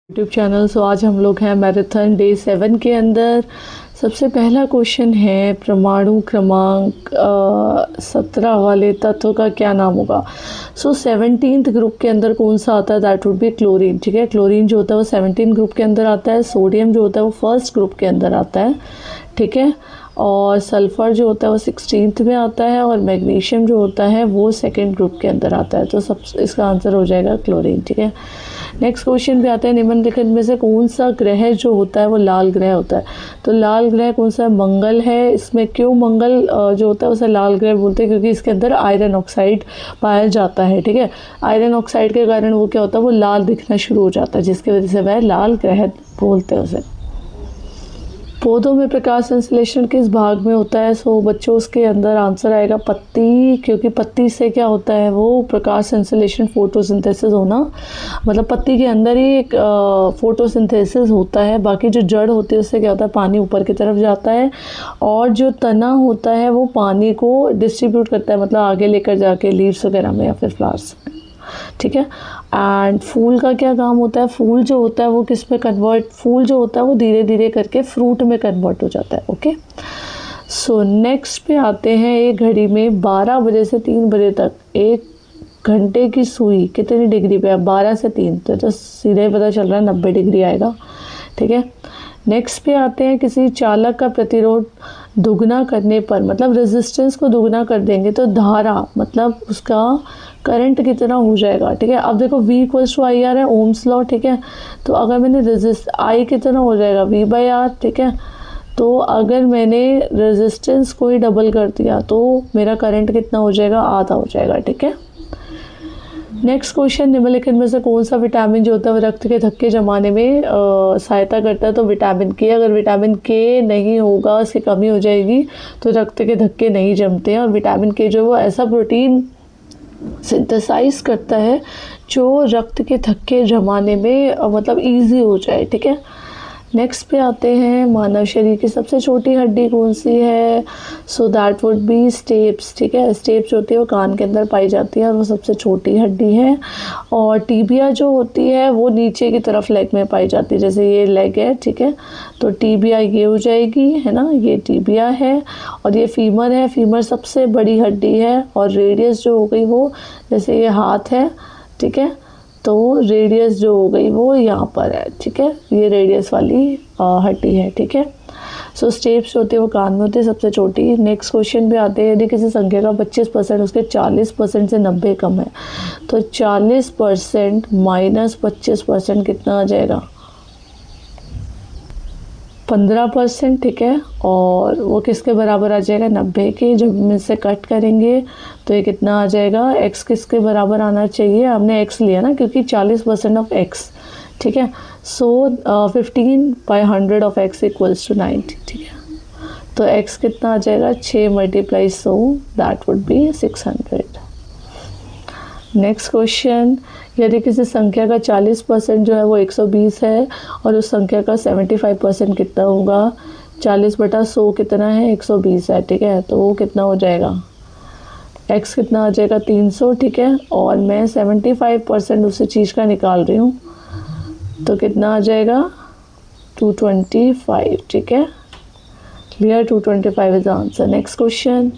YouTube channel. सो आज हम लोग हैं मैराथन डे 7 के अंदर। सबसे पहला क्वेश्चन है परमाणु क्रमांक 17 वाले तत्व का क्या नाम होगा। सो 17th ग्रुप के अंदर कौन सा आता है, दैट वुड बी क्लोरीन। ठीक है, क्लोरीन जो होता है वो 17 ग्रुप के अंदर आता है। सोडियम जो होता है वो फर्स्ट ग्रुप के अंदर आता है। ठीक है, और सल्फ़र जो होता है वो 16th में आता है, और मैग्नीशियम जो होता है वो सेकेंड ग्रुप के अंदर आता है। तो सब इसका आंसर हो जाएगा क्लोरीन। ठीक है, नेक्स्ट क्वेश्चन पे आते हैं, निम्नलिखित में से कौन सा ग्रह जो होता है वो लाल ग्रह होता है। तो लाल ग्रह कौन सा है, मंगल है। इसमें क्यों मंगल जो होता है उसे लाल ग्रह बोलते हैं, क्योंकि इसके अंदर आयरन ऑक्साइड पाया जाता है। ठीक है, आयरन ऑक्साइड के कारण वो क्या होता है, वो लाल दिखना शुरू हो जाता है, जिसकी वजह से वह लाल ग्रह बोलते हैं उसे। पौधों में प्रकाश संश्लेषण किस भाग में होता है। सो बच्चों उसके अंदर आंसर आएगा पत्ती, क्योंकि पत्ती से क्या होता है वो प्रकाश संश्लेषण फोटोसिंथेसिस होना, मतलब पत्ती के अंदर ही एक फोटोसिंथेसिस होता है। बाकी जो जड़ होती है उससे क्या होता है, पानी ऊपर की तरफ जाता है, और जो तना होता है वो पानी को डिस्ट्रीब्यूट करता है, मतलब आगे लेकर जाके लीव्स वगैरह में या फिर फ्लावर्स में। ठीक है, एंड फूल का क्या काम होता है, फूल जो होता है वो किस में कन्वर्ट, फूल जो होता है वो धीरे धीरे करके फ्रूट में कन्वर्ट हो जाता है। ओके, सो नेक्स्ट पे आते हैं, एक घड़ी में 12 बजे से 3 बजे तक एक घंटे की सुई कितनी डिग्री पे है, 12 से 3, तो सीधे पता चल रहा है 90 डिग्री आएगा। ठीक है, नेक्स्ट पे आते हैं, किसी चालक का प्रतिरोध दुगना करने पर, मतलब रेजिस्टेंस को दुगना कर देंगे तो धारा मतलब उसका करंट कितना हो जाएगा। ठीक है, अब देखो V equals to I R है, ओम्स लॉ। ठीक है, तो अगर मैंने I कितना हो जाएगा V/R। ठीक है, तो अगर मैंने रेजिस्टेंस को ही डबल कर दिया तो मेरा करंट कितना हो जाएगा, आधा हो जाएगा। ठीक है, नेक्स्ट क्वेश्चन, निम्नलिखित में से कौन सा विटामिन जो होता है वो रक्त के थक्के जमाने में सहायता करता है। तो विटामिन के, अगर विटामिन के नहीं होगा, उसकी कमी हो जाएगी तो रक्त के धक्के नहीं जमते हैं। और विटामिन के जो वो ऐसा प्रोटीन सिंथेसाइज करता है जो रक्त के थक्के जमाने में मतलब इजी हो जाए। ठीक है, नेक्स्ट पे आते हैं, मानव शरीर की सबसे छोटी हड्डी कौन सी है। So that would be steps. ठीक है, स्टेप्स होती है वो कान के अंदर पाई जाती है और वो सबसे छोटी हड्डी है। और टीबिया जो होती है वो नीचे की तरफ लेग में पाई जाती है, जैसे ये लेग है। ठीक है, तो टीबिया ये हो जाएगी, है ना, ये टीबिया है। और ये फीमर है, फीमर सबसे बड़ी हड्डी है। और रेडियस जो हो गई वो, जैसे ये हाथ है, ठीक है, तो रेडियस जो हो गई वो यहाँ पर है। ठीक है, ये रेडियस वाली हड्डी है। ठीक है, सो स्टेप्स होते हैं वो कान में होते हैं सबसे छोटी। नेक्स्ट क्वेश्चन पे आते हैं, यदि किसी संख्या का 25% उसके 40% से 90 कम है, तो 40% माइनस 25% कितना आ जाएगा, 15%। ठीक है, और वो किसके बराबर आ जाएगा, 90 के। जब हम इससे कट करेंगे तो ये कितना आ जाएगा, x किसके बराबर आना चाहिए, हमने x लिया ना क्योंकि 40% ऑफ x। ठीक है, सो 15/100 ऑफ x इक्वल्स टू 90। ठीक है, तो x कितना आ जाएगा, 6 × 100, that would be 600। Next question, यदि किसी संख्या का 40% जो है वो 120 है और उस संख्या का 75% कितना होगा। 40/100 कितना है, 120 है। ठीक है, तो वो कितना हो जाएगा, x कितना आ जाएगा, 300। ठीक है, और मैं 75% उसी चीज़ का निकाल रही हूँ, तो कितना आ जाएगा, 225। ठीक है, clear, 225 is answer. Next question,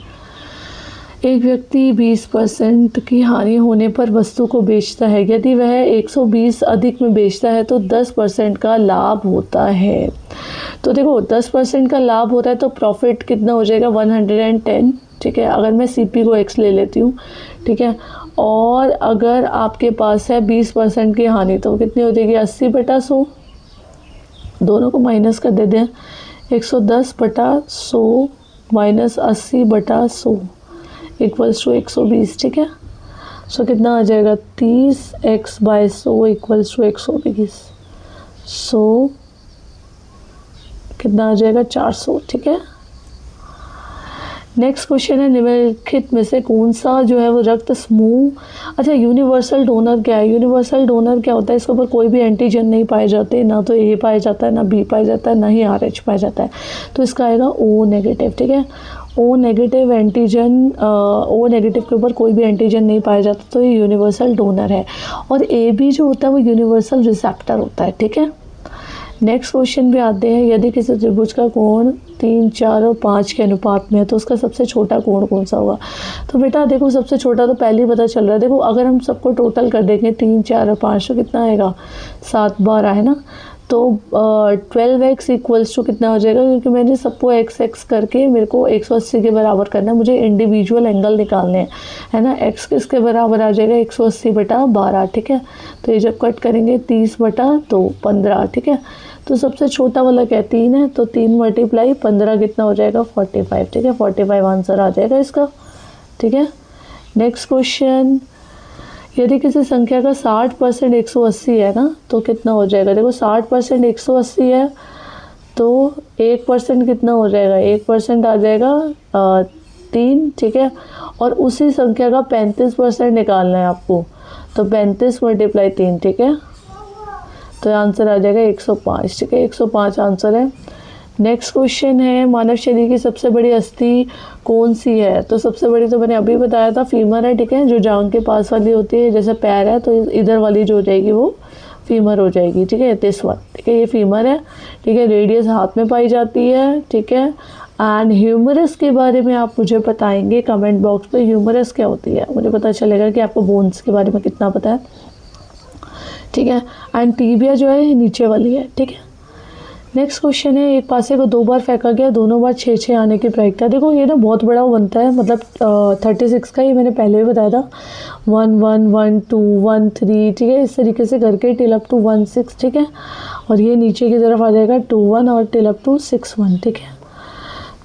एक व्यक्ति 20% की हानि होने पर वस्तु को बेचता है, यदि वह 120 अधिक में बेचता है तो 10% का लाभ होता है। तो देखो 10% का लाभ होता है तो प्रॉफिट कितना हो जाएगा, 110। ठीक है, अगर मैं CP को x ले लेती हूँ। ठीक है, और अगर आपके पास है 20% की हानि तो कितनी हो जाएगी, 80/100, दोनों को माइनस कर देते हैं, 110/100 माइनस 80/100 इक्वल्स टू 120। ठीक है, सो कितना आ जाएगा, 30x/100 इक्वल्स टू 120, सो कितना आ जाएगा, 400। ठीक है, नेक्स्ट क्वेश्चन है, निम्नलिखित में से कौन सा जो है वो रक्त समूह, अच्छा यूनिवर्सल डोनर क्या है। यूनिवर्सल डोनर क्या होता है, इसके ऊपर कोई भी एंटीजन नहीं पाए जाते, ना तो A पाया जाता है, ना B पाया जाता है, ना ही RH पाया जाता है, तो इसका आएगा O नेगेटिव। ठीक है, O negative antigen, O negative के ऊपर कोई भी एंटीजन नहीं पाया जाता तो ये यूनिवर्सल डोनर है। और ए बी जो होता है वो यूनिवर्सल रिसेप्टर होता है, ठीक है। नेक्स्ट क्वेश्चन पे आते हैं, यदि किसी त्रिभुज का कोण 3, 4 और 5 के अनुपात में है तो उसका सबसे छोटा कोण कौन सा होगा। तो बेटा देखो सबसे छोटा तो पहले ही पता चल रहा है। देखो अगर हम सबको टोटल कर देंगे 3, 4 और 5 तो कितना आएगा, 7, 12 है ना। तो 12x इक्वल्स टू कितना हो जाएगा, क्योंकि मैंने सबको x करके मेरे को 180 के बराबर करना है, मुझे इंडिविजुअल एंगल निकालने हैं, है ना। x किसके बराबर आ जाएगा, 180/12, ठीक है। तो ये जब कट करेंगे 30/2 15, ठीक है। तो सबसे छोटा वाला क्या है, 3 है, तो 3 × 15 कितना हो जाएगा, 45, ठीक है। 45 आंसर आ जाएगा इसका, ठीक है। नेक्स्ट क्वेश्चन, यदि किसी संख्या का 60% 180 है ना तो कितना हो जाएगा। देखो 60% 180 है तो 1% कितना हो जाएगा, 1% आ जाएगा 3, ठीक है। और उसी संख्या का 35% निकालना है आपको, तो 35 × 3, ठीक है। तो आंसर आ जाएगा 105, ठीक है। 105 आंसर है। नेक्स्ट क्वेश्चन है, मानव शरीर की सबसे बड़ी अस्थि कौन सी है। तो सबसे बड़ी तो मैंने अभी बताया था फीमर है, ठीक है, जो जांग के पास वाली होती है। जैसे पैर है तो इधर वाली जो हो जाएगी वो फीमर हो जाएगी, ठीक है, दिस वन, ठीक है, ये फीमर है, ठीक है। रेडियस हाथ में पाई जाती है, ठीक है। एंड ह्यूमरस के बारे में आप मुझे बताएंगे कमेंट बॉक्स पे, ह्यूमरस क्या होती है, मुझे पता चलेगा कि आपको बोन्स के बारे में कितना पता है, ठीक है। एंड टीबिया जो है नीचे वाली है, ठीक है। नेक्स्ट क्वेश्चन है, एक पासे को 2 बार फेंका गया, दोनों बार 6 आने की प्रायिकता। देखो ये ना बहुत बड़ा बनता है, मतलब 36 का ही मैंने पहले भी बताया था, 1 1 1 2 1 3, ठीक है। इस तरीके से करके टिल अप टू 1 6, ठीक है। और ये नीचे की तरफ आ जाएगा 2 1 और टिल अप टू 6 1, ठीक है।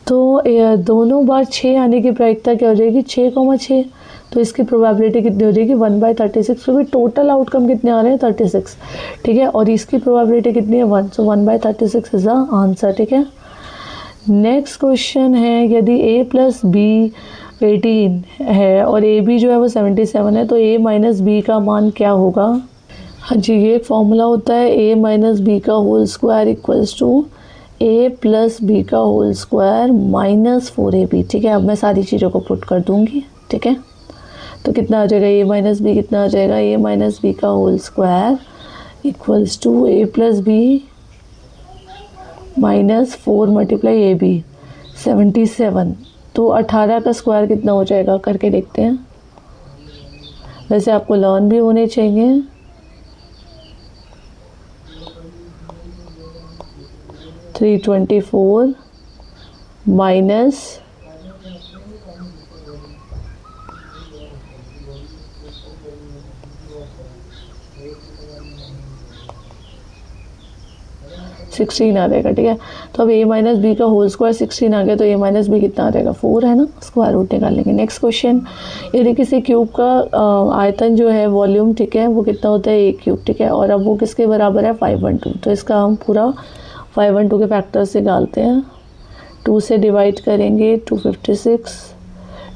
तो दोनों बार 6 आने की प्रायिकता क्या हो जाएगी, 6,6। तो इसकी प्रोबेबिलिटी कितनी हो जाएगी, 1/36, क्योंकि टोटल आउटकम कितने आ रहे हैं, 36, ठीक है। और इसकी प्रोबेबिलिटी कितनी है, 1, सो 1/36 इज द आंसर, ठीक है। नेक्स्ट क्वेश्चन है, यदि a + b 18 है और ए बी जो है वो 77 है तो a - b का मान क्या होगा। हाँ जी, ये एक फॉर्मूला होता है, a - b का whole square equals to a + b का होल स्क्वायर -4ab, ठीक है। अब मैं सारी चीज़ों को पुट कर दूंगी, ठीक है। तो कितना आ जाएगा, a - b कितना आ जाएगा, a - b का whole square equals to a + b -4 × ab, 77। तो 18 का स्क्वायर कितना हो जाएगा, करके देखते हैं। वैसे आपको लर्न भी होने चाहिए। -324 -16 आ जाएगा, ठीक है। तो अब a - b का होल स्क्वायर 16 आ गया, तो a - b कितना आ जाएगा, 4 है ना, स्क्वायर रूट निकालेंगे। नेक्स्ट क्वेश्चन, यदि किसी क्यूब का आयतन जो है वॉल्यूम, ठीक है, वो कितना होता है, a³ ठीक है। और अब वो किसके बराबर है, 512। तो इसका हम पूरा 512 के फैक्टर से निकालते हैं। 2 से डिवाइड करेंगे 256,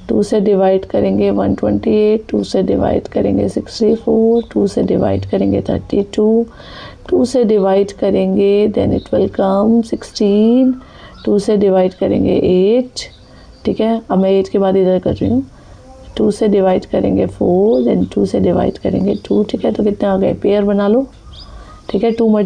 2 से डिवाइड करेंगे 128, 2 से डिवाइड करेंगे 64, 2 से डिवाइड करेंगे 32, 2 से डिवाइड करेंगे देन इट विल कम 16, 2 से डिवाइड करेंगे 8, ठीक है। अब मैं 8 के बाद इधर कर रही हूँ, 2 से डिवाइड करेंगे 4, देन 2 से डिवाइड करेंगे 2, ठीक है। तो कितने आ गए, पेयर बना लो, ठीक है। 2 ×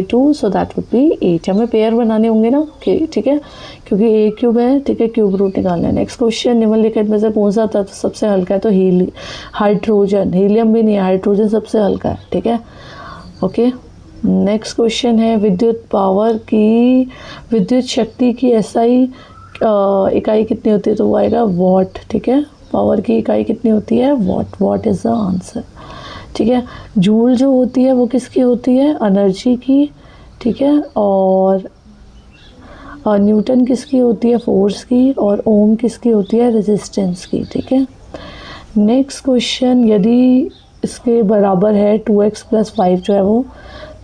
2 सो दैट वुड बी 8। हमें पेयर बनाने होंगे ना, ठीक है, क्योंकि a³ है, ठीक है, क्यूब रूट निकालना है। नेक्स्ट क्वेश्चन, निम्नलिखित में से कौन सा तत्व सबसे हल्का है। तो हाइड्रोजन, हीलियम भी नहीं है, हाइड्रोजन सबसे हल्का है, ठीक है, ओके। नेक्स्ट क्वेश्चन है, विद्युत शक्ति की SI इकाई कितनी होती है। तो वो आएगा वॉट, ठीक है। पावर की इकाई कितनी होती है, वॉट इज़ द आंसर, ठीक है। जूल जो होती है वो किसकी होती है, एनर्जी की, ठीक है। और न्यूटन किसकी होती है, फोर्स की। और ओम किसकी होती है, रेजिस्टेंस की, ठीक है। नेक्स्ट क्वेश्चन, यदि इसके बराबर है 2x + 5 जो है वो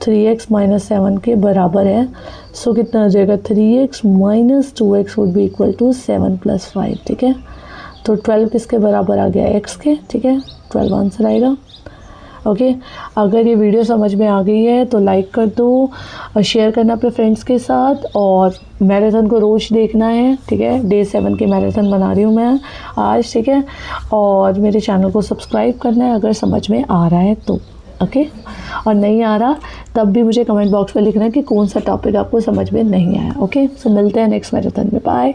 3x - 7 के बराबर है, सो कितना आ जाएगा, 3x - 2x would be equal to 7 + 5, ठीक है। तो 12 किसके बराबर आ गया, x के, ठीक है, 12 आंसर आएगा। ओके, अगर ये वीडियो समझ में आ गई है तो लाइक कर दो और शेयर करना अपने फ्रेंड्स के साथ। और मैराथन को रोज़ देखना है, ठीक है। डे 7 की मैराथन बना रही हूँ मैं आज, ठीक है। और मेरे चैनल को सब्सक्राइब करना है अगर समझ में आ रहा है तो, ओके। और नहीं आ रहा तब भी मुझे कमेंट बॉक्स में लिखना है कि कौन सा टॉपिक आपको समझ में नहीं आया, ओके। सो मिलते हैं नेक्स्ट मैराथन में, बाय।